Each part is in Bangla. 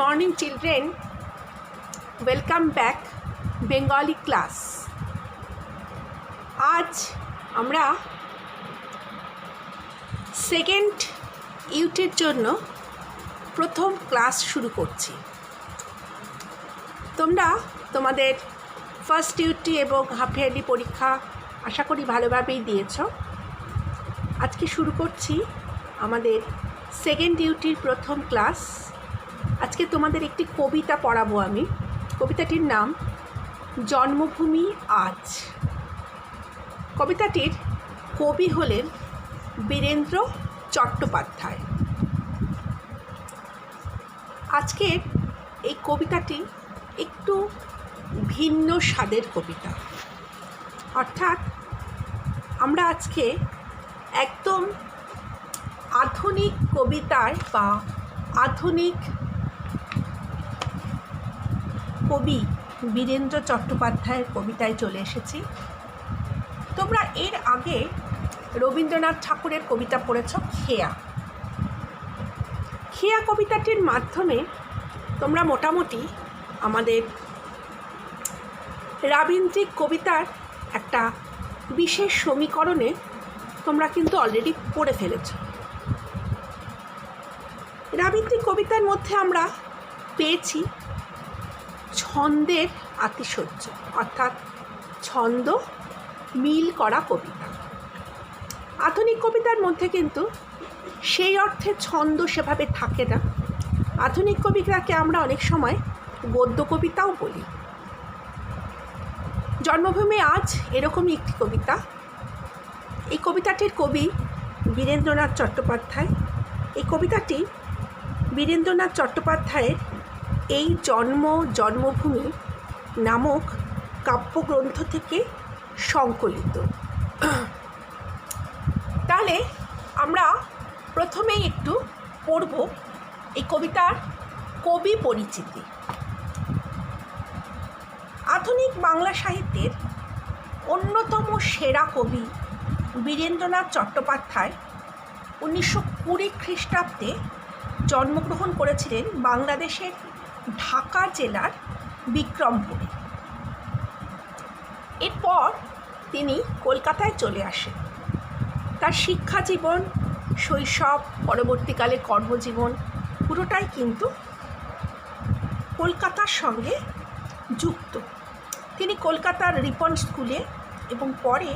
morning children, welcome back Bengali class. আজ আমরা সেকেন্ড ইউনিটের জন্য প্রথম ক্লাস শুরু করছি। তোমরা তোমাদের ফার্স্ট ইউনিট এবং হাফ ইয়ারলি পরীক্ষা আশা করি ভালোভাবেই দিয়েছো। আজকে শুরু করছি আমাদের সেকেন্ড ইউনিটের প্রথম ক্লাস। আজকে তোমাদের একটি কবিতা পড়াবো আমি। কবিতাটির নাম জন্মভূমি আজ। কবিতাটির কবি হলেন বীরেন্দ্র চট্টোপাধ্যায়। আজকের এই কবিতাটি একটু ভিন্ন স্বাদের কবিতা, অর্থাৎ আমরা আজকে একদম আধুনিক কবিতায় বা আধুনিক কবি বীরেন্দ্র চট্টোপাধ্যায়ের কবিতায় চলে এসেছি। তোমরা এর আগে রবীন্দ্রনাথ ঠাকুরের কবিতা পড়েছ খেয়া। খেয়া কবিতাটির মাধ্যমে তোমরা মোটামুটি আমাদের রাবীন্দ্রিক কবিতার একটা বিশেষ সমীকরণে তোমরা কিন্তু অলরেডি পড়ে ফেলেছ। রাবীন্দ্রিক কবিতার মধ্যে আমরা পেয়েছি ছন্দের আতিশয্য, অর্থাৎ ছন্দ মিল করা কবিতা। আধুনিক কবিতার মধ্যে কিন্তু সেই অর্থে ছন্দ সেভাবে থাকে না। আধুনিক কবিতাকে আমরা অনেক সময় গদ্য কবিতাও বলি। জন্মভূমি আজ এরকমই একটি কবিতা। এই কবিতাটির কবি বীরেন্দ্রনাথ চট্টোপাধ্যায়। এই কবিতাটি বীরেন্দ্রনাথ চট্টোপাধ্যায়ের এই জন্মভূমি নামক কাব্যগ্রন্থ থেকে সংকলিত। তাহলে আমরা প্রথমেই একটু পড়ব এই কবিতার কবি পরিচিতি। আধুনিক বাংলা সাহিত্যের অন্যতম সেরা কবি বীরেন্দ্রনাথ চট্টোপাধ্যায় 1920 খ্রিস্টাব্দে জন্মগ্রহণ করেছিলেন বাংলাদেশের ঢাকা জেলার বিক্রমপুরে। এরপর তিনি কলকাতায় চলে আসেন। তার শিক্ষা জীবন, শৈশব, পরবর্তীকালে কর্মজীবন পুরোটাই কিন্তু কলকাতার সঙ্গে যুক্ত। তিনি কলকাতার রিপন স্কুলে এবং পরে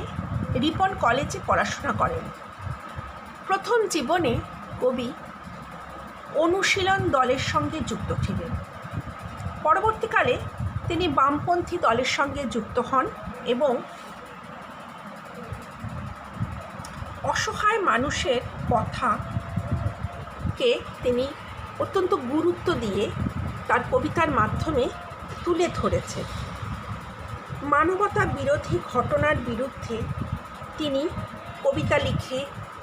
রিপন কলেজে পড়াশোনা করেন। প্রথম জীবনে কবি অনুশীলন দলের সঙ্গে যুক্ত ছিলেন। পরবর্তীকালে তিনি বামপন্থী দলের সঙ্গে যুক্ত হন এবং অসহায় মানুষের কথাকে তিনি অত্যন্ত গুরুত্ব দিয়ে তার কবিতার মাধ্যমে তুলে ধরেছেন। মানবতা বিরোধী ঘটনার বিরুদ্ধে তিনি কবিতা লিখে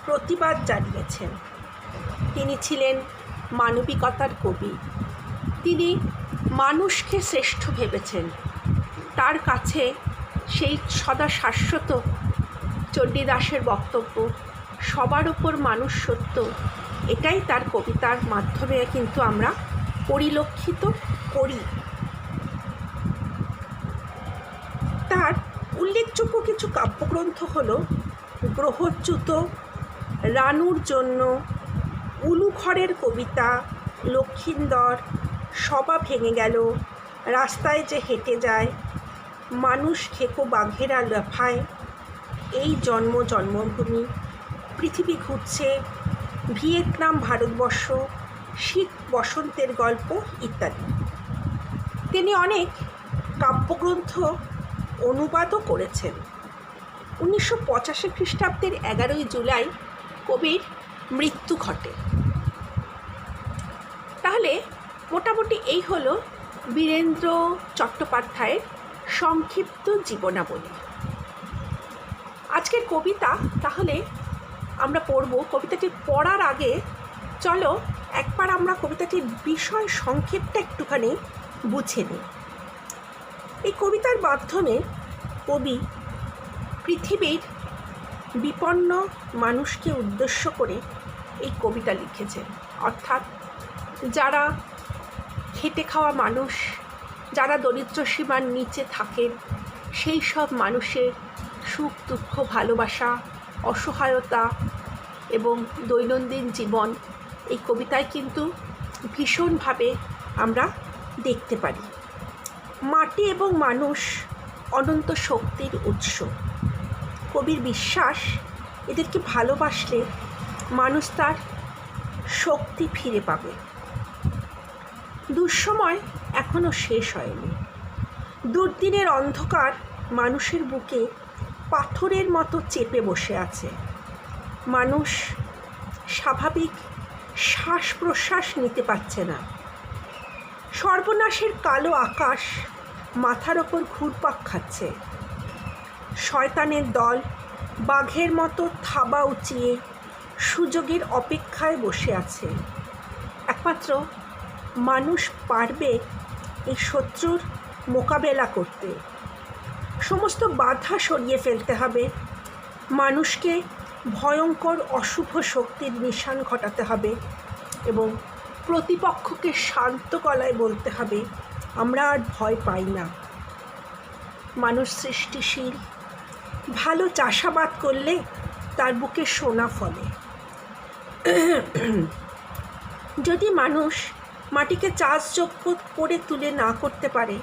প্রতিবাদ জানিয়েছেন। তিনি ছিলেন মানবিকতার কবি। তিনি মানুষকে শ্রেষ্ঠ ভেবেছেন। তার কাছে সেই সদা শাশ্বত চণ্ডীদাসের বক্তব্য, সবার উপর মানুষ সত্য, এটাই তার কবিতার মাধ্যমে কিন্তু আমরা পরিলক্ষিত করি। তার উল্লেখযোগ্য কিছু কাব্যগ্রন্থ হল গ্রহচ্যুত, রানুর জন্য, উলুঘরের কবিতা, লক্ষিন্দর, সবা ভেঙে গেল, রাস্তায় যে হেঁটে যায়, মানুষ খেকো বাঘেরা লাফায়, এই জন্মভূমি, পৃথিবী ঘুরছে, ভিয়েতনাম ভারতবর্ষ, শীত বসন্তের গল্প ইত্যাদি। তিনি অনেক কাব্যগ্রন্থ অনুবাদও করেছেন। 1985 খ্রিস্টাব্দের 11 জুলাই কবির মৃত্যু ঘটে। তাহলে মোটামুটি এই হলো বীরেন্দ্র চট্টোপাধ্যায়ের সংক্ষিপ্ত জীবনাবলী। আজকের কবিতা তাহলে আমরা পড়ব। কবিতাটি পড়ার আগে চলো একবার আমরা কবিতাটির বিষয় সংক্ষেপটা একটুখানি বুঝে নিই। এই কবিতার মাধ্যমে কবি পৃথিবীর বিপন্ন মানুষকে উদ্দেশ্য করে এই কবিতা লিখেছেন, অর্থাৎ যারা খেটে খাওয়া মানুষ, যারা দরিদ্র সীমার নিচে থাকেন, সেই সব মানুষের সুখ দুঃখ, ভালোবাসা, অসহায়তা এবং দৈনন্দিন জীবন এই কবিতায় কিন্তু ভীষণভাবে আমরা দেখতে পারি। মাটি এবং মানুষ অনন্ত শক্তির উৎস। কবির বিশ্বাস, এদেরকে ভালোবাসলে মানুষ তার শক্তি ফিরে পাবে। দুঃসময় এখনো শেষ হয়নি। দুর্দিনের অন্ধকার মানুষের বুকে পাথরের মতো চেপে বসে আছে। মানুষ স্বাভাবিক শ্বাস প্রশ্বাস নিতে পারছে না। সর্বনাশের কালো আকাশ মাথার ওপর ঘুরপাক খাচ্ছে। শয়তানের দল বাঘের মতো থাবা উঁচিয়ে সুযোগের অপেক্ষায় বসে আছে। একমাত্র মানুষ পারবে এই শত্রুর মোকাবেলা করতে। সমস্ত বাধা সরিয়ে ফেলতে হবে। মানুষকে ভয়ঙ্কর অশুভ শক্তির নিশান ঘটাতে হবে এবং প্রতিপক্ষকে শান্ত গলায় বলতে হবে, আমরা আর ভয় পাই না। মানুষ সৃষ্টিশীল। ভালো চাষাবাদ করলে তার বুকে সোনা ফলে। যদি মানুষ মাটিকে চাষযোগ্য করে তুলে না করতে পারে,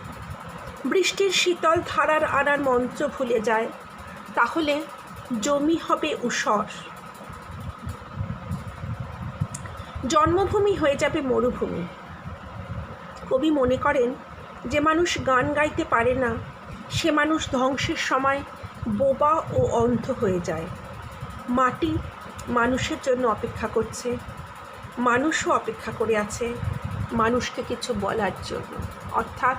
বৃষ্টির শীতল ধারার আনার মন্ত্র ভুলে যায়, তাহলে জমি হবে ঊষর, জন্মভূমি হয়ে যাবে মরুভূমি। কবি মনে করেন, যে মানুষ গান গাইতে পারে না, সে মানুষ ধ্বংসের সময় বোবা ও অন্ধ হয়ে যায়। মাটি মানুষের জন্য অপেক্ষা করছে, মানুষও অপেক্ষা করে আছে মানুষকে কিছু বলার জন্য। অর্থাৎ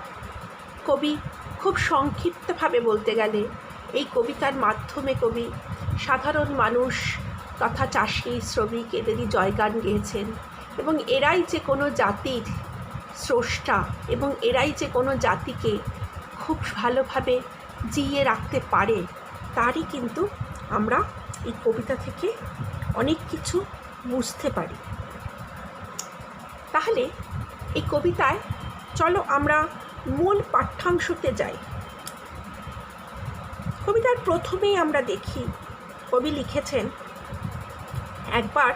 কবি খুব সংক্ষিপ্তভাবে বলতে গেলে এই কবিতার মাধ্যমে কবি সাধারণ মানুষ তথা চাষি, শ্রমিক এদেরই জয়গান গেয়েছেন এবং এরাই যে কোনো জাতির স্রষ্টা এবং এরাই যে কোনো জাতিকে খুব ভালোভাবে জিইয়ে রাখতে পারে, তারই কিন্তু আমরা এই কবিতা থেকে অনেক কিছু বুঝতে পারি। তাহলে এই কবিতায় চলো আমরা মূল পাঠ্যাংশতে যাই। কবিতার প্রথমেই আমরা দেখি কবি লিখেছেন, একবার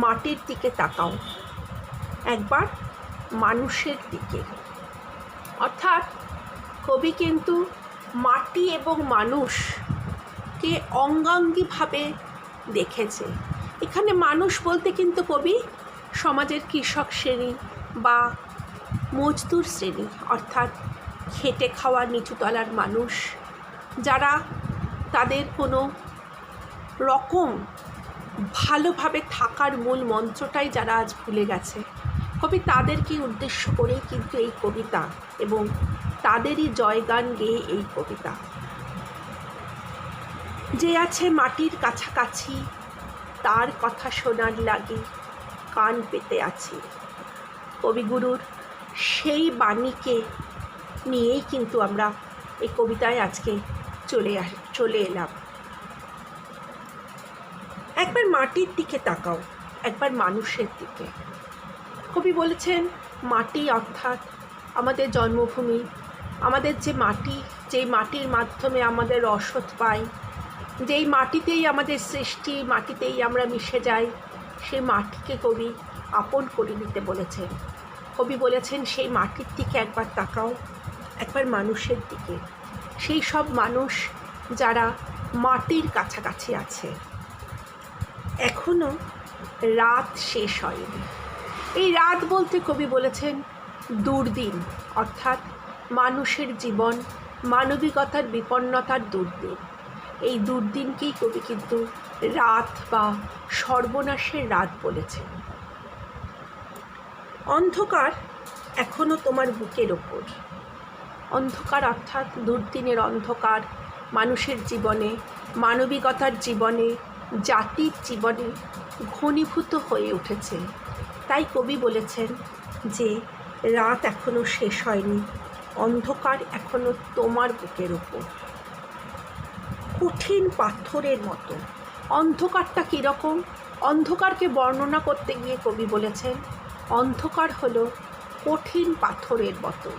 মাটির দিকে তাকাও, একবার মানুষের দিকে। অর্থাৎ কবি কিন্তু মাটি এবং মানুষকে অঙ্গাঙ্গিভাবে দেখেছে। এখানে মানুষ বলতে কিন্তু কবি সমাজের কৃষক শ্রেণী বা মজদুর শ্রেণী, অর্থাৎ খেটে খাওয়া নিচুতলার মানুষ, যারা তাদের কোনো রকম ভালোভাবে থাকার মূল মন্ত্রটাই যারা আজ ভুলে গেছে, কবি তাদেরকে উদ্দেশ্য করেই কিন্তু এই কবিতা এবং তাদেরই জয়গান গেয়ে এই কবিতা। যে আছে মাটির কাছাকাছি, তার কথা শোনার লাগি কান পেতে আছি। কবিগুরুর সেই বাণীকে নিয়েই কিন্তু আমরা এই কবিতায় আজকে চলে এলাম। একবার মাটির দিকে তাকাও, একবার মানুষের দিকে। কবি বলেছেন, মাটি অর্থাৎ আমাদের জন্মভূমি, আমাদের যে মাটি, যেই মাটির মাধ্যমে আমাদের রসদ পাই, যেই মাটিতেই আমাদের সৃষ্টি, মাটিতেই আমরা মিশে যাই, সেই মাটিকে কবি আপন করে নিতে বলেছেন। কবি বলেছেন, সেই মাটির দিকে একবার তাকাও, একবার মানুষের দিকে। সেই সব মানুষ যারা মাটির কাছাকাছি আছে। এখনো রাত শেষ হয়নি। এই রাত বলতে কবি বলেছেন দুর্দিন, অর্থাৎ মানুষের জীবন, মানবিকতার বিপন্নতার দুর্দিন। এই দুর্দিনকেই কবি কিন্তু রাত বা সর্বনাশের রাত বলেছেন। অন্ধকার এখনো তোমার বুকের ওপর। অন্ধকার অর্থাৎ দুর্দিনের অন্ধকার মানুষের জীবনে, মানবিকতার জীবনে, জাতির জীবনে ঘনীভূত হয়ে উঠেছে। তাই কবি বলেছেন যে রাত এখনো শেষ হয়নি, অন্ধকার এখনো তোমার বুকের ওপর। কঠিন পাথরের মতো। অন্ধকারটা কীরকম? অন্ধকারকে বর্ণনা করতে গিয়ে কবি বলেছেন, অন্ধকার হলো কঠিন পাথরের মতো।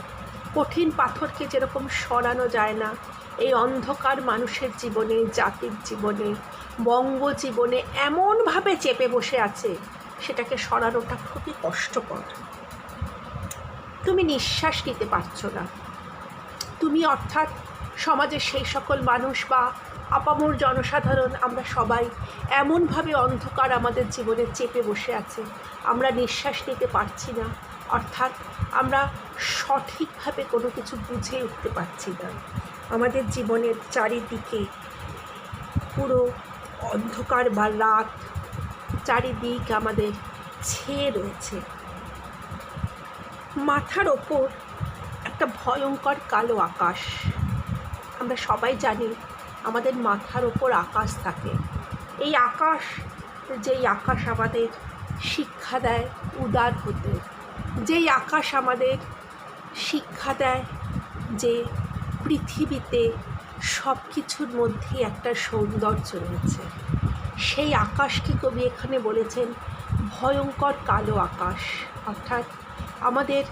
কঠিন পাথরকে যেরকম সরানো যায় না, এই অন্ধকার মানুষের জীবনে, জাতির জীবনে, বঙ্গ জীবনে এমনভাবে চেপে বসে আছে, সেটাকে সরানোটা খুবই কষ্টকর। তুমি নিঃশ্বাস নিতে পারছো না। তুমি অর্থাৎ সমাজের সেই সকল মানুষ বা আপামর জনসাধারণ, আমরা সবাই এমনভাবে অন্ধকার আমাদের জীবনে চেপে বসে আছে, আমরা নিঃশ্বাস নিতে পারছি না। অর্থাৎ আমরা সঠিকভাবে কোনো কিছু বুঝে উঠতে পারছি না। আমাদের জীবনের চারিদিকে পুরো অন্ধকার বা রাত, চারিদিক আমাদের ছেয়ে রয়েছে। মাথার ওপর একটা ভয়ঙ্কর কালো আকাশ। আমরা সবাই জানি আমাদের মাথার ওপর আকাশ থাকে। এই আকাশ, যেই আকাশ আমাদের শিক্ষা দেয় উদার হতে, যেই আকাশ আমাদের শিক্ষা দেয় যে পৃথিবীতে সব কিছুর মধ্যে একটা সৌন্দর্য রয়েছে, সেই আকাশকে কবি এখানে বলেছেন ভয়ঙ্কর কালো আকাশ। অর্থাৎ আমাদের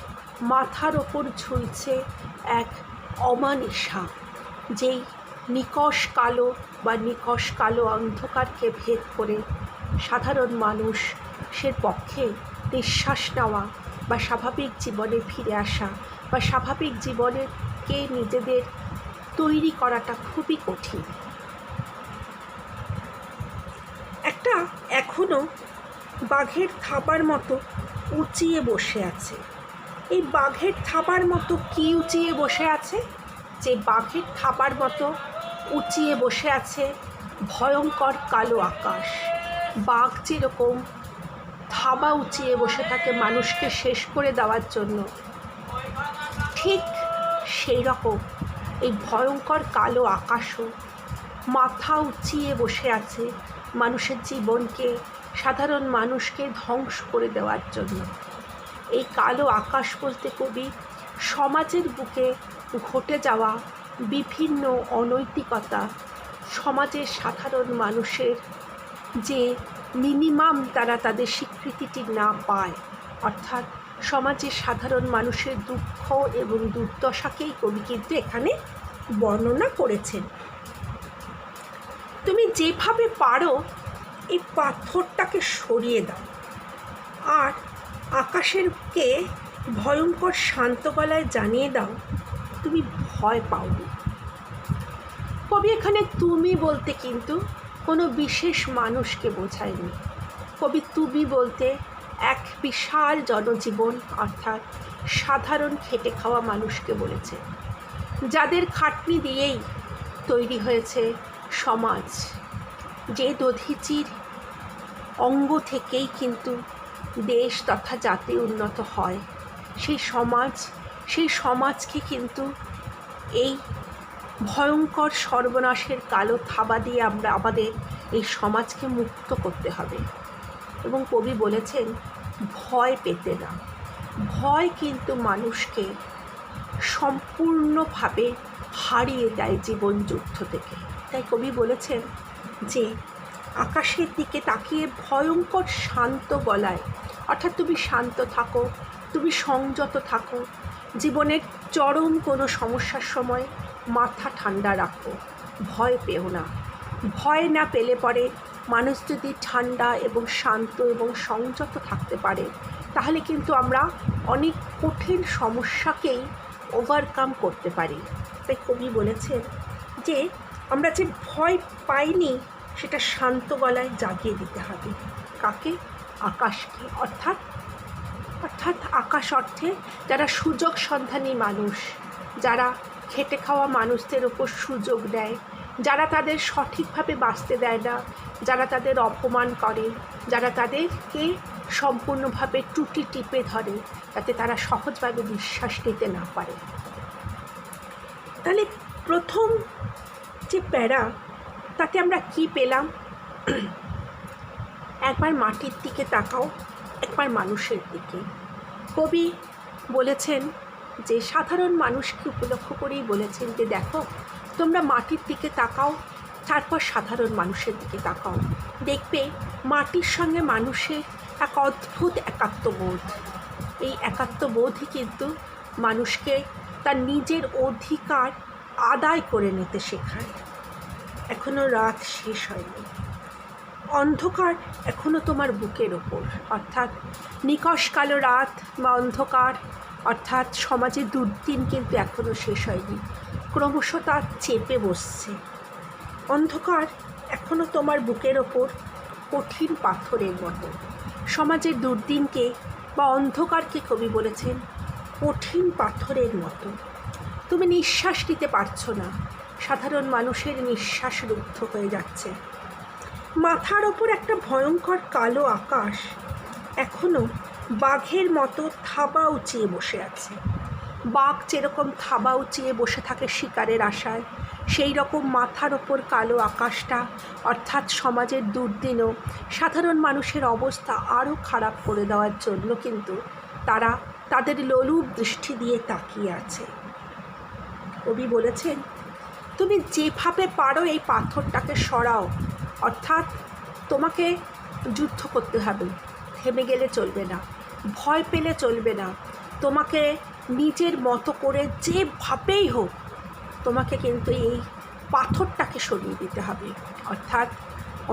মাথার ওপর ঝুলছে এক অমানিশা, যেই নিকষ কালো বা নিকষ কালো অন্ধকারকে ভেদ করে সাধারণ মানুষের পক্ষে নিঃশ্বাস নেওয়া বা স্বাভাবিক জীবনে ফিরে আসা বা স্বাভাবিক জীবনকে নিজেদের তৈরি করাটা খুবই কঠিন। একটা এখনও বাঘের থাবার মতো উঁচিয়ে বসে আছে। এই বাঘের থাবার মতো কি উঁচিয়ে বসে আছে? যে বাঘের থাবার মতো উঁচিয়ে বসে আছে ভয়ঙ্কর কালো আকাশ। বাঘ যেরকম থাবা উঁচিয়ে বসে থাকে মানুষকে শেষ করে দেওয়ার জন্য, ঠিক সেই রকম এই ভয়ঙ্কর কালো আকাশও মাথা উঁচিয়ে বসে আছে মানুষের জীবনকে, সাধারণ মানুষকে ধ্বংস করে দেওয়ার জন্য। এই কালো আকাশ বলতে কবি সমাজের বুকে ঘটে যাওয়া বিভিন্ন অনৈতিকতা, সমাজের সাধারণ মানুষের যে মিনিমাম তারা তাদের স্বীকৃতিটি না পায়, অর্থাৎ সমাজের সাধারণ মানুষের দুঃখ এবং দুর্দশাকেই কবি কিন্তু এখানে বর্ণনা করেছেন। তুমি যেভাবে পারো এই পাথরটাকে সরিয়ে দাও আর আকাশেরকে ভয়ঙ্কর শান্ত গলায় জানিয়ে দাও তুমি ভয় পাওনি। কবি এখানে তুমি বলতে কিন্তু কোনো বিশেষ মানুষকে বোঝায়নি। কবি তুমি বলতে এক বিশাল জনজীবন অর্থাৎ সাধারণ খেটে খাওয়া মানুষকে বলেছে, যাদের খাটনি দিয়েই তৈরি হয়েছে সমাজ। যে দধিচির অঙ্গ থেকেই কিন্তু দেশ তথা জাতি উন্নত হয়, সেই সমাজকে কিন্তু এই ভয়ঙ্কর সর্বনাশের কালো থাবা দিয়ে আমরা আমাদের এই সমাজকে মুক্ত করতে হবে। এবং কবি বলেছেন ভয় পেতে না। ভয় কিন্তু মানুষকে সম্পূর্ণভাবে হারিয়ে দেয় জীবন যুদ্ধ থেকে। তাই কবি বলেছেন যে আকাশের দিকে তাকিয়ে ভয়ঙ্কর শান্ত গলায়, অর্থাৎ তুমি শান্ত থাকো, তুমি সংযত থাকো, জীবনের চরম কোনো সমস্যার সময় মাথা ঠান্ডা রাখো, ভয় পেও না। ভয় না পেলে পরে মানুষ যদি ঠান্ডা এবং শান্ত এবং সংযত থাকতে পারে, তাহলে কিন্তু আমরা অনেক কঠিন সমস্যাকেই ওভারকাম করতে পারি। তাই কবি বলেছেন যে আমরা যে ভয় পাইনি সেটা শান্ত গলায় জাগিয়ে দিতে হবে। কাকে? আকাশকে। অর্থাৎ আকাশ অর্থে যারা সুযোগ সন্ধানী মানুষ, যারা খেটে খাওয়া মানুষদের ওপর সুযোগ দেয়, যারা তাদের সঠিকভাবে বাঁচতে দেয় না, যারা তাদের অপমান করে, যারা তাদেরকে সম্পূর্ণভাবে টুটি টিপে ধরে, যাতে তারা সহজভাবে নিঃশ্বাস নিতে না পারে। তাহলে প্রথম যে প্যারা, তাতে আমরা কি পেলাম? একবার মাটির দিকে তাকাও, একবার মানুষের দিকে। কবি বলেছেন যে সাধারণ মানুষকে উপলক্ষ করেই বলেছেন যে দেখো, তোমরা মাটির দিকে তাকাও, তারপর সাধারণ মানুষের দিকে তাকাও, দেখবে মাটির সঙ্গে মানুষের এক অদ্ভুত একাত্মবোধ। এই একাত্মবোধই কিন্তু মানুষকে তার নিজের অধিকার আদায় করে নিতে শেখায়। এখনও রাত শেষ হয়নি, অন্ধকার এখনও তোমার বুকের ওপর, অর্থাৎ নিকষ কালো রাত বা অন্ধকার অর্থাৎ সমাজের দুর্দিন কিন্তু এখনও শেষ হয়নি, ক্রমশ তা চেপে বসছে। অন্ধকার এখনও তোমার বুকের ওপর কঠিন পাথরের মতো। সমাজের দুর্দিনকে বা অন্ধকারকে কবি বলেছেন কঠিন পাথরের মতো। তুমি নিঃশ্বাস নিতে পারছো না, সাধারণ মানুষের নিঃশ্বাস রুদ্ধ হয়ে যাচ্ছে। মাথার ওপর একটা ভয়ঙ্কর কালো আকাশ এখনও বাঘের মতো থাবা উঁচিয়ে বসে আছে। বাঘ যেরকম থাবা উঁচিয়ে বসে থাকে শিকারের আশায়, সেই রকম মাথার ওপর কালো আকাশটা অর্থাৎ সমাজের দুর্দিনও সাধারণ মানুষের অবস্থা আরও খারাপ করে দেওয়ার জন্য কিন্তু তারা তাদের লোলুপ দৃষ্টি দিয়ে তাকিয়ে আছে। কবি বলেছেন তুমি যেভাবে পারো এই পাথরটাকে সরাও, অর্থাৎ তোমাকে যুদ্ধ করতে হবে, থেমে গেলে চলবে না, ভয় পেলে চলবে না, তোমাকে নিজের মতো করে যেভাবেই হোক তোমাকে কিন্তু এই পাথরটাকে সরিয়ে দিতে হবে, অর্থাৎ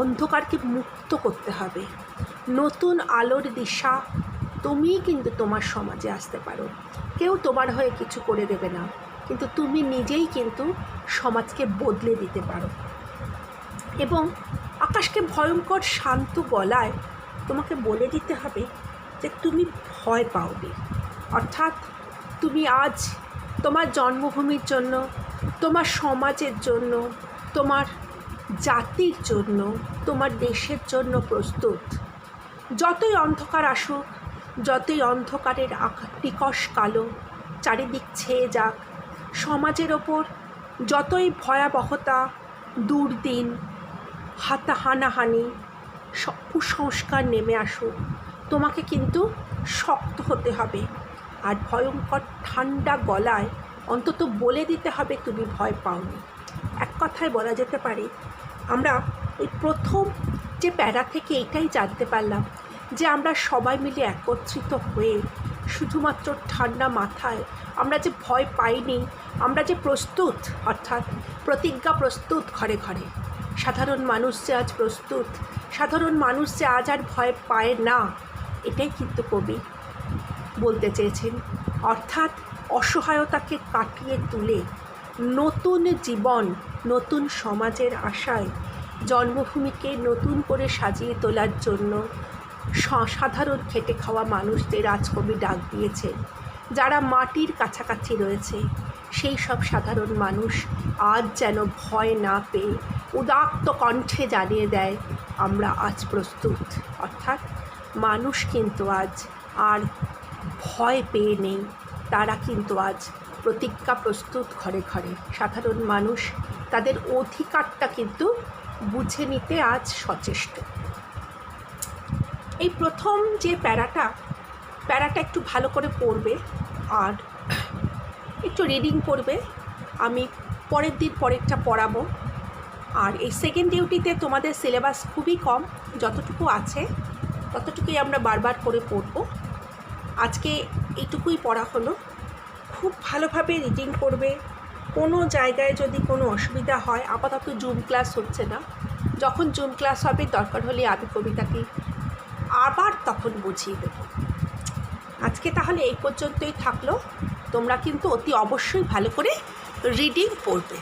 অন্ধকারকে মুক্ত করতে হবে। নতুন আলোর দিশা তুমিই কিন্তু তোমার সমাজে আসতে পারো। কেউ তোমার হয়ে কিছু করে দেবে না, কিন্তু তুমি নিজেই কিন্তু সমাজকে বদলে দিতে পারো। এবং আকাশকে ভয়ঙ্কর শান্ত গলায় তোমাকে বলে দিতে হবে যে তুমি ভয় পাওনি, অর্থাৎ তুমি আজ তোমার জন্মভূমির জন্য, তোমার সমাজের জন্য, তোমার জাতির জন্য, তোমার দেশের জন্য প্রস্তুত। যতই অন্ধকার আসুক, যতই অন্ধকারের নিকষ কালো চারিদিক ছেয়ে যাক, সমাজের ওপর যতই ভয়াবহতা, দুর্দিন, হানাহানি, কুসংস্কার নেমে আসুক, তোমাকে কিন্তু শক্ত হতে হবে। আর ভয়ঙ্কর ঠান্ডা গলায় অন্তত বলে দিতে হবে তুমি ভয় পাওনি। এক কথায় বলা যেতে পারে আমরা এই প্রথম যে প্যারা থেকে এটাই জানতে পারলাম যে আমরা সবাই মিলে একত্রিত হয়ে শুধুমাত্র ঠান্ডা মাথায় আমরা যে ভয় পাইনি, আমরা যে প্রস্তুত, অর্থাৎ প্রতিজ্ঞা প্রস্তুত ঘরে ঘরে। সাধারণ মানুষ যে আজ প্রস্তুত, সাধারণ মানুষ যে আজ আর ভয় পায় না, এটাই কিন্তু কবি বলতে চেয়েছেন। অর্থাৎ অসহায়তাকে কাটিয়ে তুলে নতুন জীবন, নতুন সমাজের আশায় জন্মভূমিকে নতুন করে সাজিয়ে তোলার জন্য সাধারণ খেটে খাওয়া মানুষদের আজ কবি ডাক দিয়েছেন। যারা মাটির কাছাকাছি রয়েছে সেই সব সাধারণ মানুষ আজ যেন ভয় না পেয়ে উদাত্ত কণ্ঠে জানিয়ে দেয় আমরা আজ প্রস্তুত। অর্থাৎ মানুষ কিন্তু আজ আর ভয় পেয়ে নেই, তারা কিন্তু আজ প্রতিজ্ঞা প্রস্তুত ঘরে ঘরে। সাধারণ মানুষ তাদের অধিকারটা কিন্তু বুঝে নিতে আজ সচেষ্ট। এই প্রথম যে প্যারাটা একটু ভালো করে পড়বে আর একটু রিডিং করবে। আমি পরের দিন পরেরটা পড়াবো। আর এই সেকেন্ড ডিউটিতে তোমাদের সিলেবাস খুবই কম, যতটুকু আছে ততটুকুই আমরা বারবার করে পড়ব। আজকে এইটুকুই পড়া হলো। খুব ভালোভাবে রিডিং করবে। কোনো জায়গায় যদি কোনো অসুবিধা হয়, আপাতত জুম ক্লাস হচ্ছে না, যখন জুম ক্লাস হবে দরকার হলে আমি কবিতাটি আবার তখন বুঝিয়ে দেব। আজকে তাহলে এই পর্যন্তই থাকলো। তোমরা কিন্তু অতি অবশ্যই ভালো করে রিডিং পড়বে।